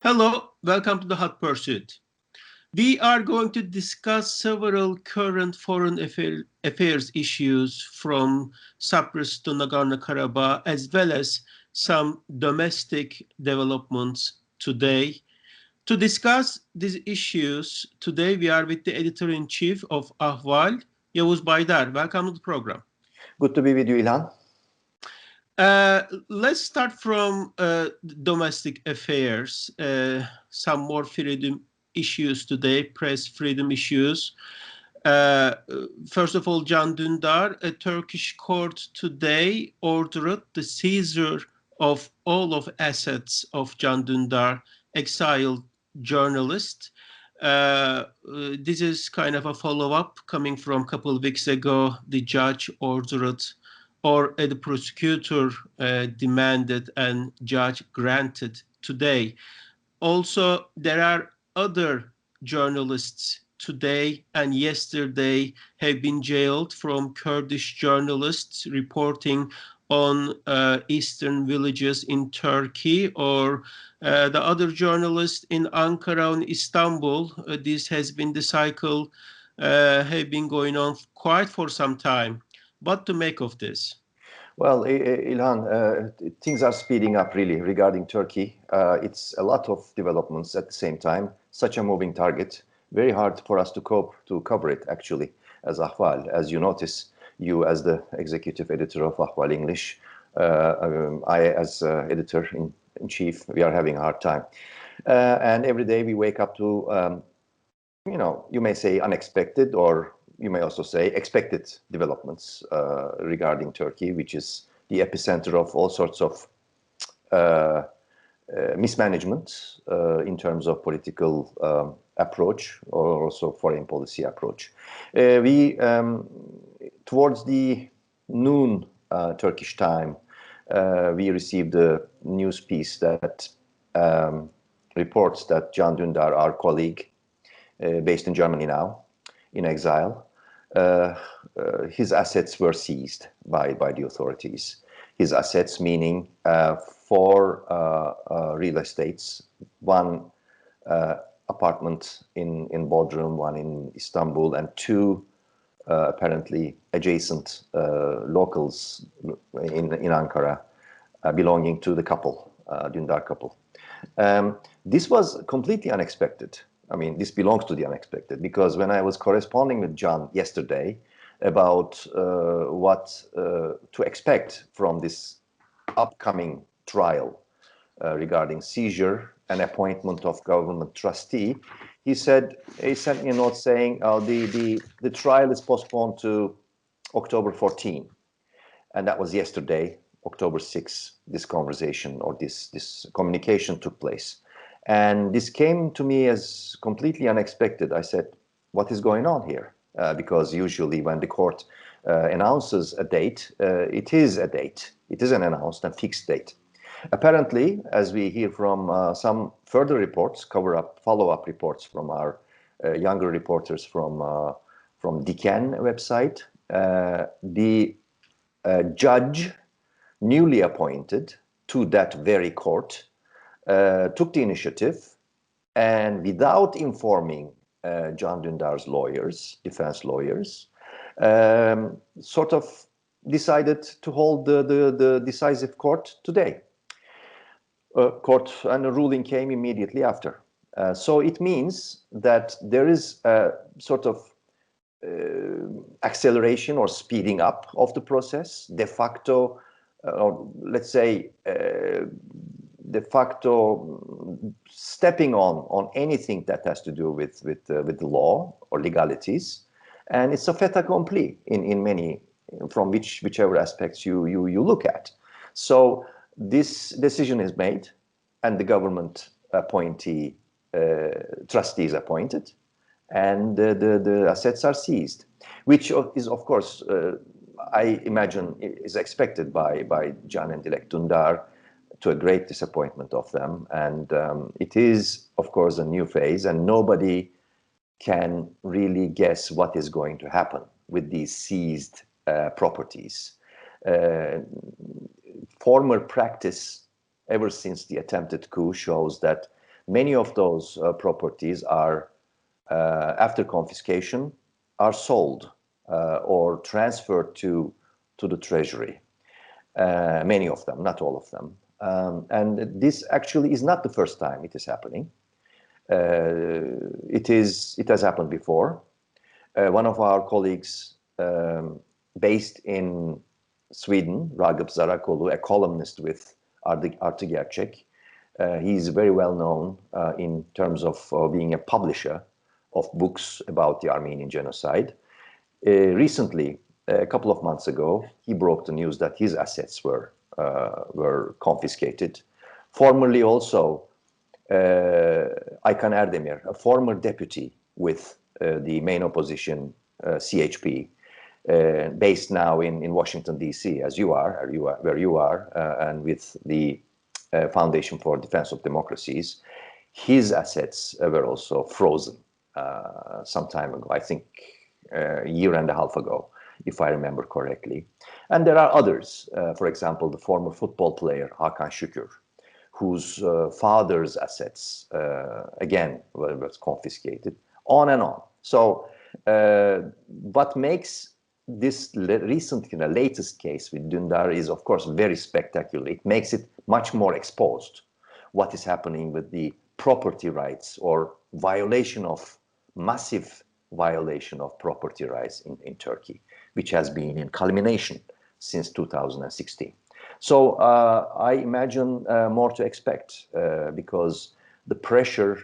Hello, welcome to the Hot Pursuit. We are going to discuss several current affairs issues from Cyprus to Nagorno-Karabakh, as well as some domestic developments today. To discuss these issues, today we are with the editor-in-chief of Ahval, Yavuz Baydar. Welcome to the program. Good to be with you, Ilhan. Let's start from domestic affairs. Some more freedom issues today, press freedom issues. Uh, First of all, Can Dündar, a Turkish court today ordered the seizure of all of assets of Can Dündar, exiled journalist. This is kind of a follow-up coming from a couple of weeks ago. The judge ordered, or the prosecutor demanded, and judge granted today. Also, there are other journalists today and yesterday have been jailed from Kurdish journalists reporting on eastern villages in Turkey, or the other journalists in Ankara and Istanbul. This has been the cycle, have been going on quite for some time. What to make of this? Well, Ilhan, things are speeding up really regarding Turkey. It's a lot of developments at the same time, such a moving target. Very hard for us to cover it actually as Ahval. As you notice, you as the executive editor of Ahval English, I as editor-in-chief, we are having a hard time. And every day we wake up to, you may say unexpected, or you may also say expected developments regarding Turkey, which is the epicenter of all sorts of mismanagement in terms of political approach or also foreign policy approach. Towards the noon Turkish time, we received a news piece that reports that Can Dündar, our colleague, based in Germany now, in exile, his assets were seized by the authorities. His assets meaning four real estates, one apartment in Bodrum, one in Istanbul, and two apparently adjacent locals in Ankara belonging to the couple, Dündar couple. This was completely unexpected. I mean, this belongs to the unexpected, because when I was corresponding with Can yesterday about what to expect from this upcoming trial regarding seizure and appointment of government trustee, he sent me a note saying the trial is postponed to October 14, and that was yesterday, October 6. This conversation or this communication took place. And this came to me as completely unexpected. I said, what is going on here? Because usually when the court announces a date, it is a date. It is an announced and fixed date. Apparently, as we hear from some further reports, follow-up reports from our younger reporters from Diken website, the judge newly appointed to that very court took the initiative, and without informing Can Dündar's lawyers, defense lawyers, sort of decided to hold the decisive court today. Court, and the ruling came immediately after. So it means that there is a sort of acceleration or speeding up of the process, de facto, or let's say de facto stepping on anything that has to do with the law or legalities, and it's a fait accompli in many, from whichever aspects you look at. So this decision is made, and the government appointee trustee is appointed, and the assets are seized, which is of course I imagine is expected by Can and Dilek Dündar, to a great disappointment of them. And it is, of course, a new phase, and nobody can really guess what is going to happen with these seized properties. Former practice, ever since the attempted coup, shows that many of those properties are, after confiscation, are sold or transferred to the treasury. Many of them, not all of them. And this actually is not the first time it is happening. It has happened before. One of our colleagues based in Sweden, Ragıp Zarakolu, a columnist with Artı Gerçek, he's very well known in terms of being a publisher of books about the Armenian genocide. Recently, a couple of months ago, he broke the news that his assets were confiscated. Formerly also, Aykan Erdemir, a former deputy with the main opposition, CHP, based now in Washington, D.C., as you are, where you are, and with the Foundation for Defense of Democracies, his assets were also frozen some time ago, I think a year and a half ago, if I remember correctly. And there are others, for example, the former football player Hakan Şükür, whose father's assets, again, was confiscated, on and on. So what makes this latest case with Dündar is, of course, very spectacular. It makes it much more exposed, what is happening with the property rights or massive violation of property rights in Turkey, which has been in culmination since 2016. So I imagine more to expect because the pressure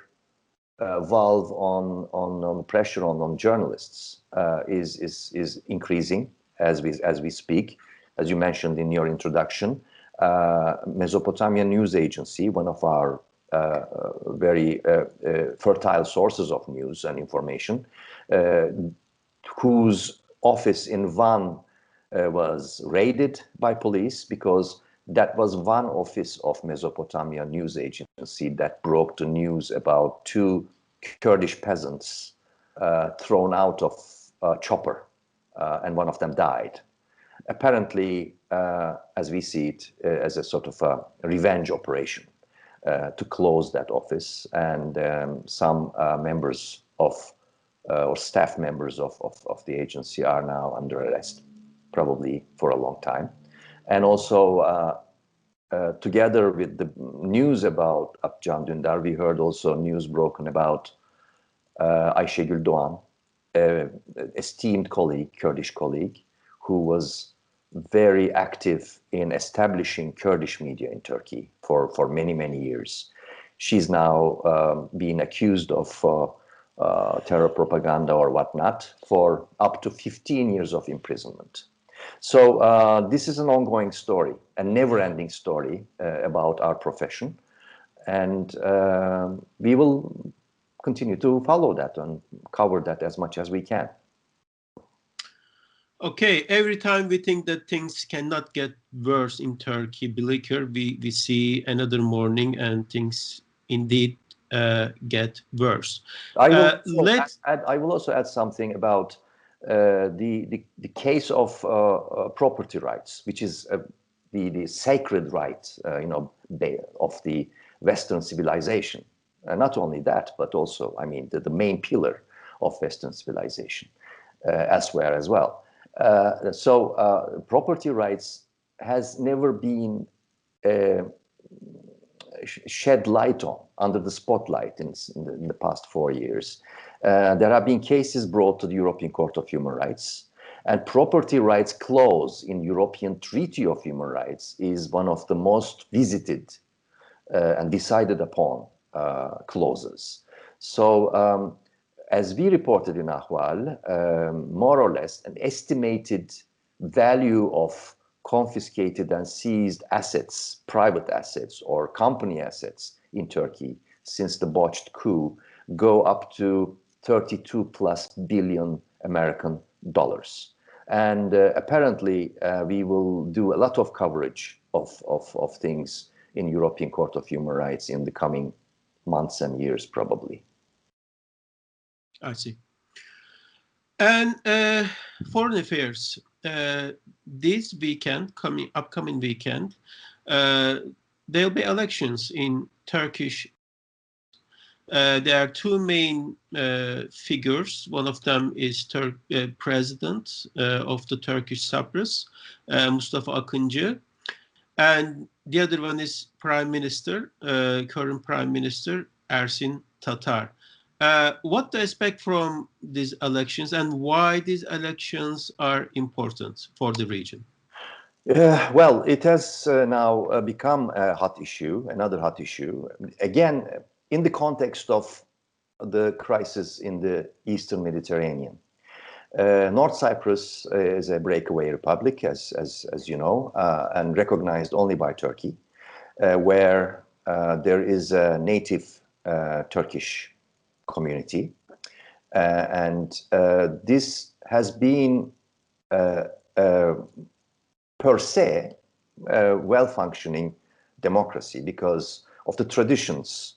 valve on pressure on journalists is increasing as we speak. As you mentioned in your introduction, Mesopotamia News Agency, one of our very fertile sources of news and information, whose office in Van was raided by police because that was one office of Mesopotamia News Agency that broke the news about two Kurdish peasants thrown out of a chopper, and one of them died. Apparently, as we see it, as a sort of a revenge operation to close that office, and some members of or staff members of the agency are now under arrest, probably for a long time. And also, together with the news about Can Dündar, we heard also news broken about Ayşegül Doğan, esteemed colleague, Kurdish colleague, who was very active in establishing Kurdish media in Turkey for many, many years. She's now being accused of terror propaganda or whatnot for up to 15 years of imprisonment. So this is an ongoing story, a never-ending story about our profession, and we will continue to follow that and cover that as much as we can. Okay, every time we think that things cannot get worse in Turkey, Biliker, we see another morning and things indeed get worse. I will also add something about the case of property rights, which is the sacred right, of the Western civilization. Not only that, but also, I mean, the main pillar of Western civilization elsewhere as well. So property rights has never been shed light on, under the spotlight in the past 4 years. There have been cases brought to the European Court of Human Rights, and property rights clause in European Treaty of Human Rights is one of the most visited and decided upon clauses. So as we reported in Ahval, more or less an estimated value of confiscated and seized assets, private assets or company assets in Turkey since the botched coup go up to 32+ billion American dollars. And apparently we will do a lot of coverage of things in European Court of Human Rights in the coming months and years, probably. I see. And foreign affairs. This weekend, upcoming weekend, there'll be elections in Turkish There are two main figures. One of them is President of the Turkish Cyprus, Mustafa Akıncı, and the other one is Prime Minister, current Prime Minister Ersin Tatar. What to expect from these elections, and why these elections are important for the region? Well, it has now become a hot issue, another hot issue. Again, in the context of the crisis in the Eastern Mediterranean. North Cyprus is a breakaway republic, as you know, and recognized only by Turkey, where there is a native Turkish community. And this has been per se well-functioning democracy because of the traditions.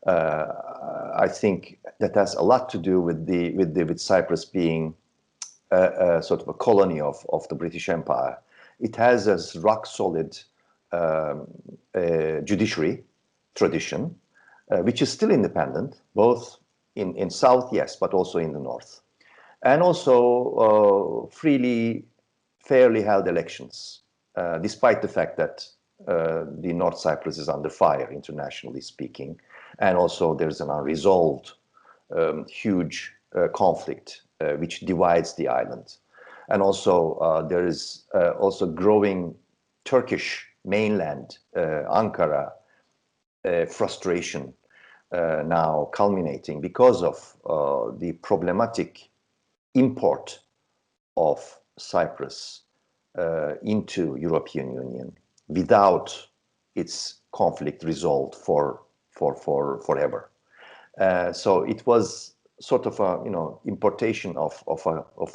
I think that has a lot to do with Cyprus being sort of a colony of the British Empire. It has a rock-solid judiciary tradition, which is still independent, both in south, yes, but also in the north. And also fairly held elections, despite the fact that the North Cyprus is under fire, internationally speaking. And also there's an unresolved huge conflict which divides the island. And also there is also growing Turkish mainland, Ankara, frustration now culminating because of the problematic import of Cyprus into European Union without its conflict resolved for forever. So it was sort of a importation of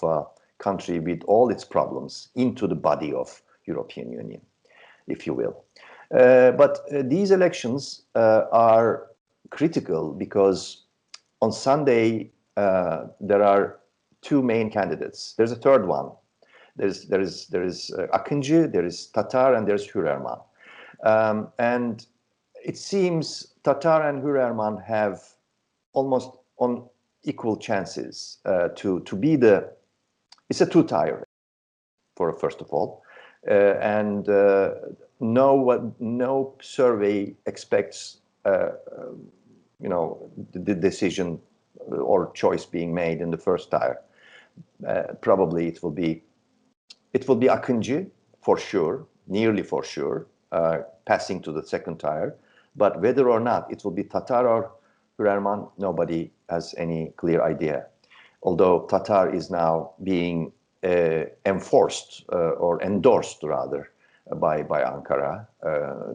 a country with all its problems into the body of European Union, if you will. But these elections are critical because on Sunday there are two main candidates. There's a third one. There is Akıncı, there is Tatar, and there's Hürerman. And it seems Tatar and Hürerman have almost on equal chances to be it's a two-tier, first of all, and no survey expects the decision or choice being made in the first tier. Probably it will be Akıncı for sure, nearly for sure, passing to the second tier. But whether or not it will be Tatar or Hürerman, nobody has any clear idea. Although Tatar is now being enforced or endorsed rather by Ankara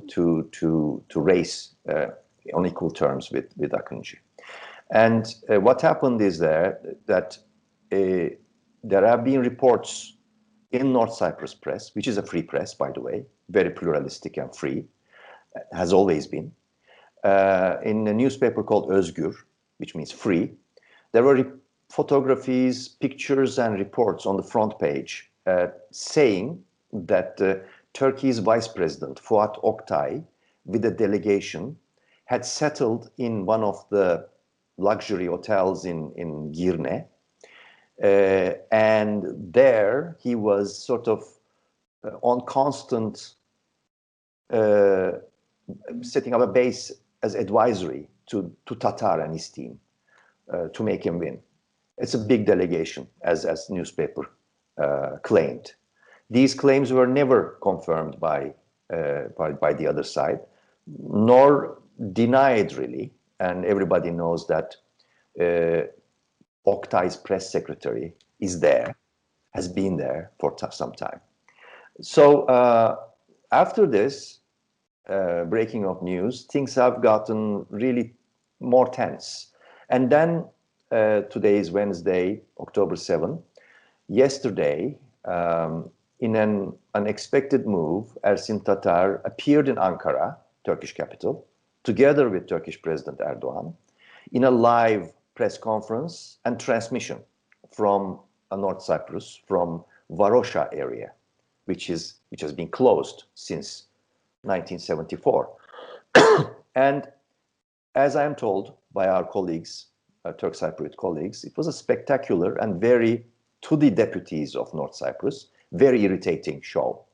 to race on equal terms with Akıncı. And what happened is that there have been reports in North Cyprus press, which is a free press, by the way, very pluralistic and free, has always been, in a newspaper called Özgür, which means free. There were photographies, pictures, and reports on the front page saying that Turkey's vice president, Fuat Oktay, with a delegation, had settled in one of the luxury hotels in Girne. And there he was sort of on constant setting up a base as advisory to Tatar and his team to make him win. It's a big delegation, as newspaper claimed. These claims were never confirmed by the other side, nor denied really. And everybody knows that Oktay's press secretary is there, has been there for some time. So after this breaking of news, things have gotten really more tense. And then today is Wednesday, October 7. Yesterday, in an unexpected move, Ersin Tatar appeared in Ankara, Turkish capital, together with Turkish President Erdoğan, in a live press conference and transmission from North Cyprus, from Varosha area, which has been closed since 1974. And as I am told by our colleagues, Turk Cypriot colleagues. It was a spectacular and very, to the deputies of North Cyprus, very irritating show.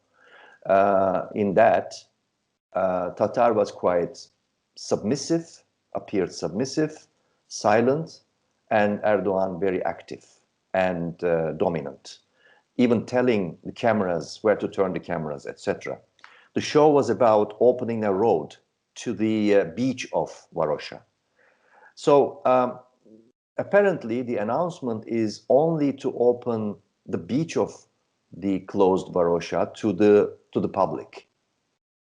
In that, Tatar was quite submissive, appeared submissive, silent, and Erdoğan very active and dominant, even telling the cameras where to turn the cameras, etc. The show was about opening a road to the beach of Varosha. So apparently the announcement is only to open the beach of the closed Varosha to the public.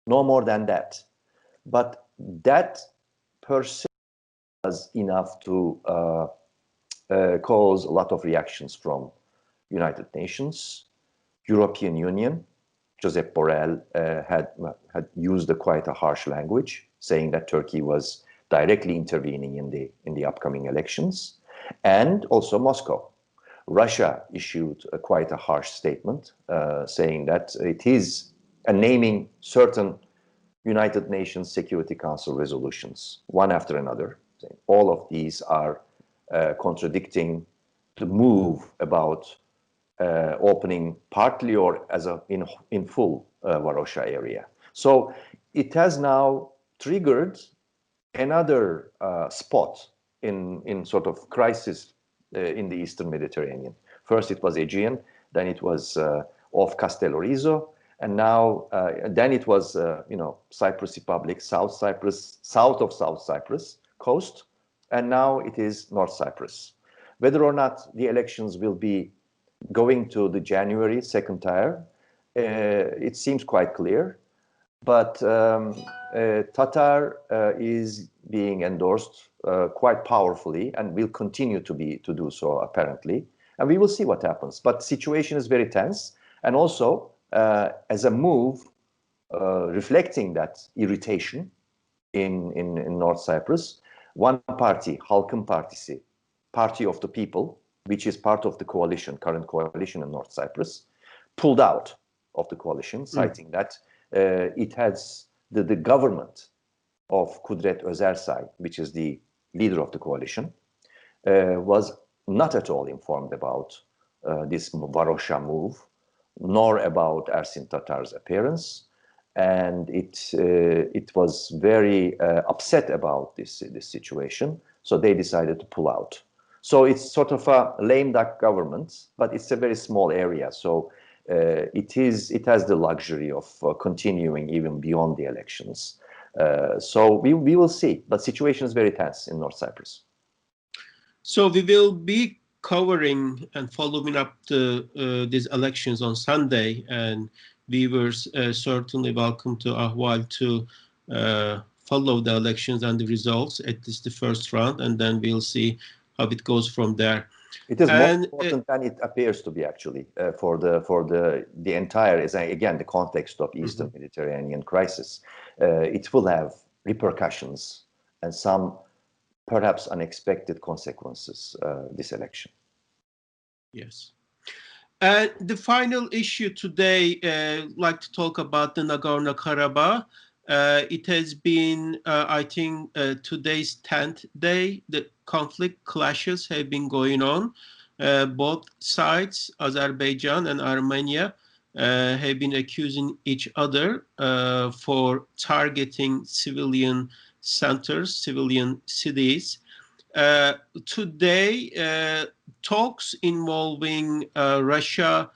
No more than that. But that per se was enough to cause a lot of reactions from United Nations, European Union. Josep Borrell had used quite a harsh language, saying that Turkey was directly intervening in the upcoming elections, and also Moscow. Russia issued quite a harsh statement, saying that it is naming certain United Nations Security Council resolutions, one after another. All of these are contradicting the move about opening partly or as in full Varosha area. So it has now triggered another spot in sort of crisis in the Eastern Mediterranean. First it was Aegean, then it was off Castellorizo, and now then it was Cyprus Republic, South Cyprus, south of South Cyprus coast, and now it is North Cyprus. Whether or not the elections will be going to the January second tier, it seems quite clear. But Tatar is being endorsed quite powerfully and will continue to do so apparently. And we will see what happens. But the situation is very tense. And also, as a move reflecting that irritation in North Cyprus, one party, Halkın Partisi, Party of the People, which is part of the coalition, current coalition in North Cyprus, pulled out of the coalition, citing that it has the government of Kudret Özersay, which is the leader of the coalition, was not at all informed about this Varosha move, nor about Ersin Tatar's appearance, and it was very upset about this situation. So they decided to pull out. So it's sort of a lame duck government, but it's a very small area. So it has the luxury of continuing even beyond the elections. So we will see, but situation is very tense in North Cyprus. So we will be covering and following up these elections on Sunday, and viewers certainly welcome to Ahval to follow the elections and the results, at least the first round, and then we'll see how it goes from there. It is more important than it appears to be, actually, for the entire, again, the context of Eastern Mediterranean crisis. It will have repercussions and some perhaps unexpected consequences, this election. Yes. And the final issue today, I'd like to talk about the Nagorno-Karabakh. It has been, I think, today's 10th day. The conflict clashes have been going on. Both sides, Azerbaijan and Armenia, have been accusing each other for targeting civilian centers, civilian cities. Today, talks involving Russia,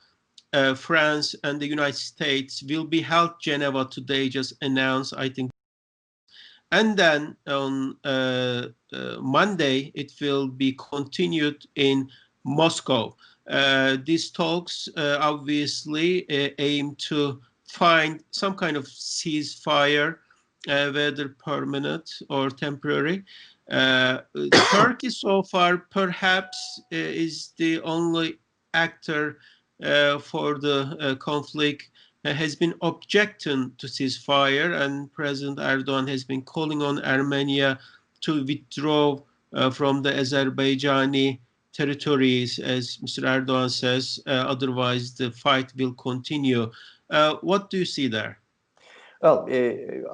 France, and the United States will be held Geneva today, just announced, I think. And then on Monday, it will be continued in Moscow. These talks obviously aim to find some kind of ceasefire, whether permanent or temporary. Turkey so far perhaps is the only actor for the conflict, has been objecting to ceasefire, and President Erdoğan has been calling on Armenia to withdraw from the Azerbaijani territories, as Mr. Erdoğan says, otherwise the fight will continue. What do you see there? Well,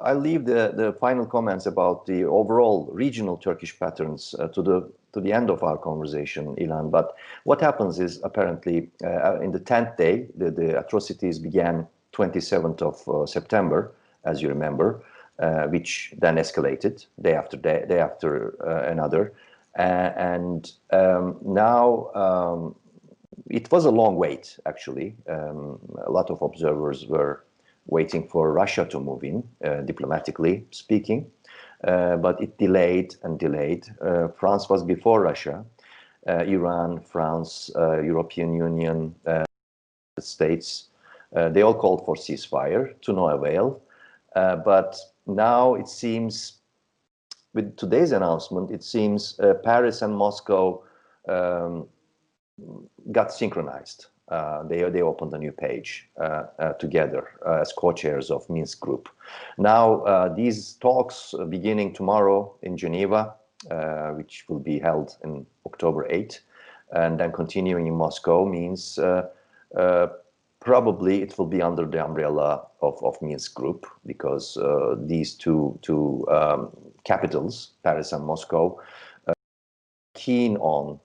I'll leave the final comments about the overall regional Turkish patterns to the end of our conversation, Ilan. But what happens is apparently in the 10th day, the atrocities began 27th of September, as you remember, which then escalated day after another. And now it was a long wait, actually. A lot of observers were waiting for Russia to move in, diplomatically speaking, but it delayed and delayed. France was before Russia. Iran, France, European Union, States, they all called for ceasefire to no avail. But now it seems, with today's announcement, it seems Paris and Moscow got synchronized. They opened a new page together as co-chairs of Minsk Group. Now these talks beginning tomorrow in Geneva, which will be held in October 8th, and then continuing in Moscow means probably it will be under the umbrella of Minsk Group, because these two capitals, Paris and Moscow, are keen on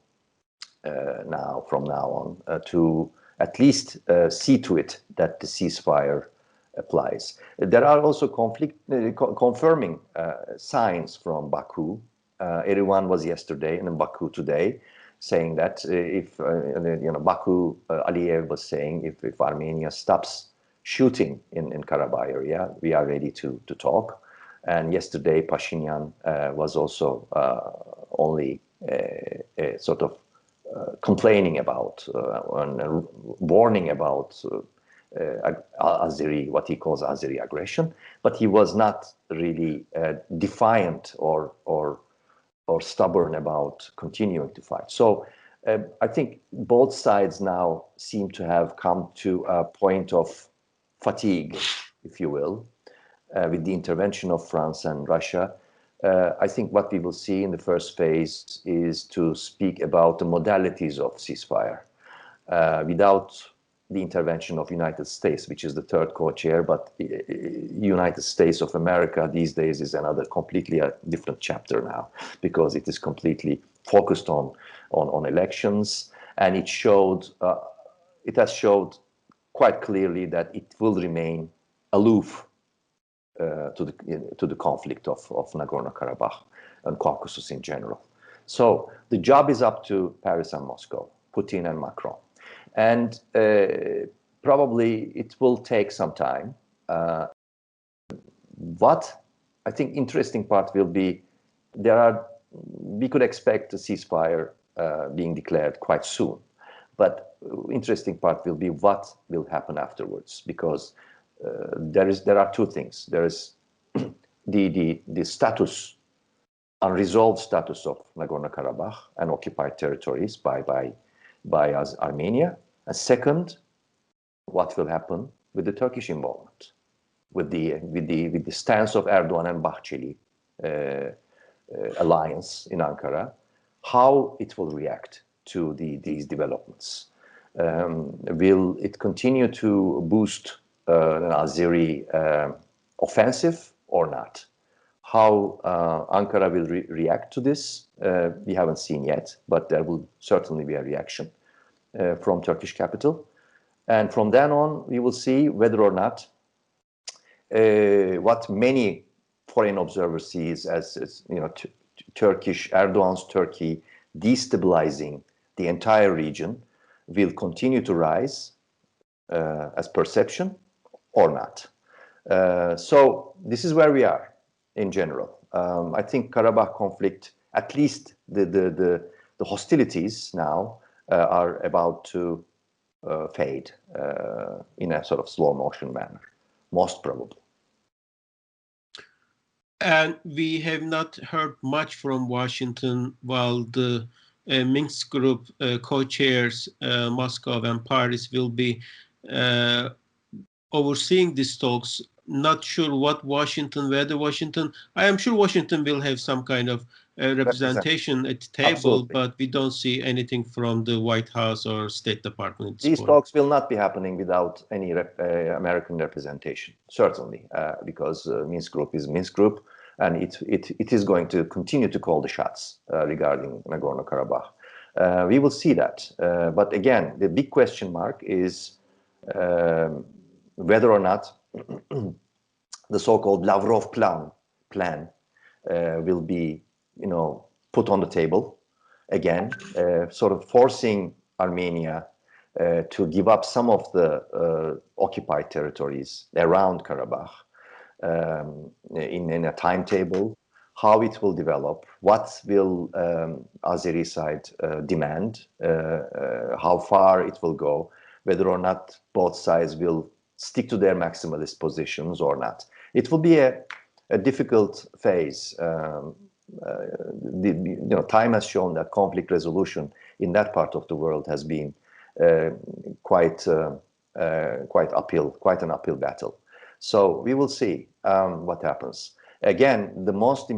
from now on to at least see to it that the ceasefire applies. There are also confirming signs from Baku. Everyone was yesterday and in Baku today, saying that if Baku, Aliyev was saying if Armenia stops shooting in Karabakh area, we are ready to talk. And yesterday Pashinyan was also only sort of complaining about and warning about Azeri, what he calls Azeri aggression, but he was not really defiant or stubborn about continuing to fight. So I think both sides now seem to have come to a point of fatigue, if you will, with the intervention of France and Russia. I think what we will see in the first phase is to speak about the modalities of ceasefire without the intervention of United States, which is the third co-chair, but United States of America these days is another completely different chapter now, because it is completely focused on elections, and it has showed quite clearly that it will remain aloof to the conflict of Nagorno-Karabakh and Caucasus in general. So the job is up to Paris and Moscow, Putin and Macron. And probably it will take some time. What I think interesting part will be, we could expect a ceasefire being declared quite soon. But interesting part will be what will happen afterwards, because there are two things. There is the status, unresolved status of Nagorno-Karabakh and occupied territories by Armenia. And second, what will happen with the Turkish involvement, with the stance of Erdoğan and Bahçeli alliance in Ankara, how it will react to these developments. Will it continue to boost an Azeri offensive or not? How Ankara will react to this, we haven't seen yet, but there will certainly be a reaction from Turkish capital. And from then on, we will see whether or not what many foreign observers see as Erdoğan's Turkey destabilizing the entire region will continue to rise as perception or not. So this is where we are in general. I think Karabakh conflict, at least the hostilities now are about to fade in a sort of slow motion manner, most probably. And we have not heard much from Washington, while the Minsk Group co-chairs Moscow and Paris will be overseeing these talks. Not sure whether Washington, I am sure Washington will have some kind of representation at the table, Absolutely. but we don't see anything from the White House or State Department. These talks will not be happening without any American representation, certainly, because Minsk Group is Minsk Group, and it is going to continue to call the shots regarding Nagorno-Karabakh. We will see that. But again, the big question mark is whether or not the so-called Lavrov plan will be, put on the table again, sort of forcing Armenia to give up some of the occupied territories around Karabakh in a timetable, how it will develop, what will Azeri side demand, how far it will go, whether or not both sides will stick to their maximalist positions or not. It will be a difficult phase. Time has shown that conflict resolution in that part of the world has been quite an uphill battle. So we will see what happens. Again, the most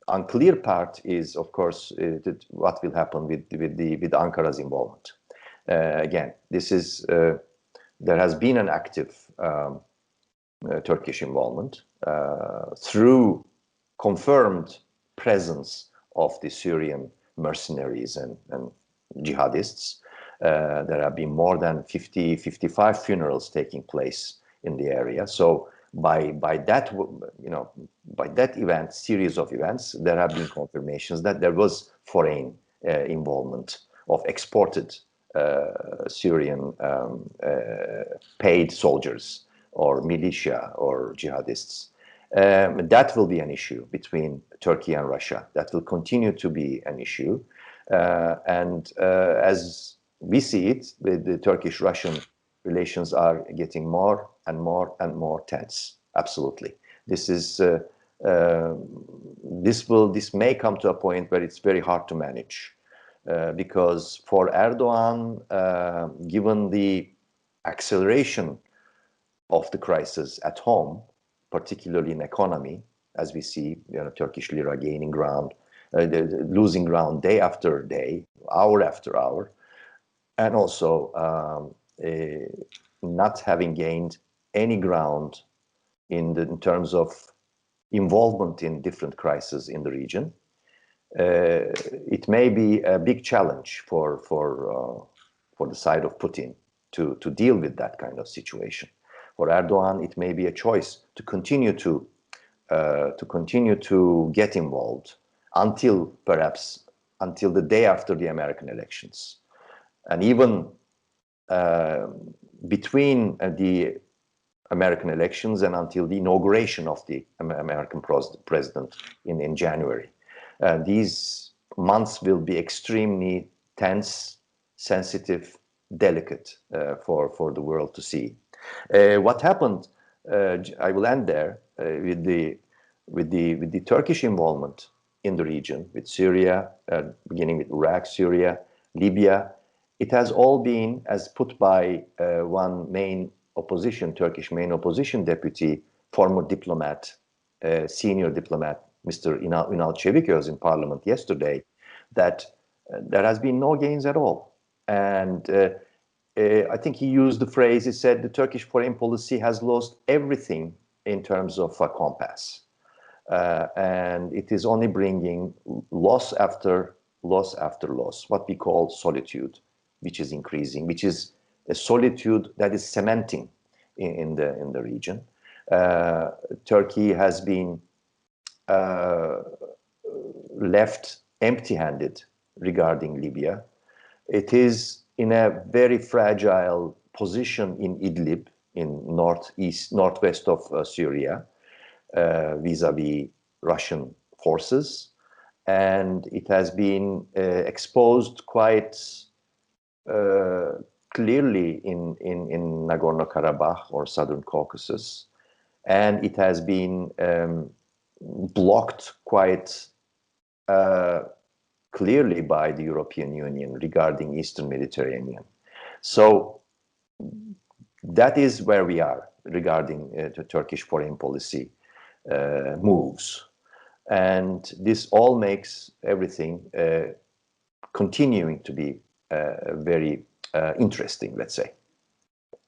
unclear part is, of course, what will happen with Ankara's involvement. Again, this is there has been an active Turkish involvement through confirmed presence of the Syrian mercenaries and jihadists. There have been more than 55 funerals taking place in the area. So by that series of events, there have been confirmations that there was foreign involvement of exported Syrian paid soldiers or militia or jihadists. That will be an issue between Turkey and Russia. That will continue to be an issue. And as we see it, the Turkish-Russian relations are getting more and more and more tense. Absolutely. This may come to a point where it's very hard to manage. Because for Erdoğan, given the acceleration of the crisis at home, particularly in economy, as we see, Turkish lira gaining ground, losing ground day after day, hour after hour, and also not having gained any ground in terms of involvement in different crises in the region. It may be a big challenge for the side of Putin to deal with that kind of situation. For Erdoğan, it may be a choice to continue to get involved until the day after the American elections, and even between the American elections and until the inauguration of the American president in January. These months will be extremely tense, sensitive, delicate for the world to see. What happened? I will end there with the Turkish involvement in the region, with Syria, beginning with Iraq, Syria, Libya. It has all been, as put by one Turkish main opposition deputy, former diplomat, senior diplomat, Mr. Ünal Çeviköz in Parliament yesterday, that there has been no gains at all. And I think he used the phrase, he said, the Turkish foreign policy has lost everything in terms of a compass. And it is only bringing loss after loss after loss, what we call solitude, which is increasing, which is a solitude that is cementing in the region. Turkey has been left empty-handed regarding Libya. It is in a very fragile position in Idlib, in northwest of Syria, vis-a-vis Russian forces, and it has been exposed quite clearly in Nagorno-Karabakh or Southern Caucasus, and it has been blocked quite clearly by the European Union regarding Eastern Mediterranean. So that is where we are regarding the Turkish foreign policy moves. And this all makes everything continuing to be very interesting, let's say.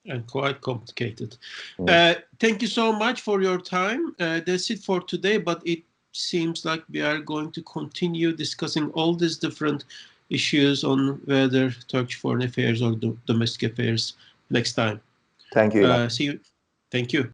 And quite complicated. Mm. Thank you so much for your time. That's it for today, but it seems like we are going to continue discussing all these different issues on whether Turkish foreign affairs or domestic affairs next time. Thank you, Ivan. See you. Thank you.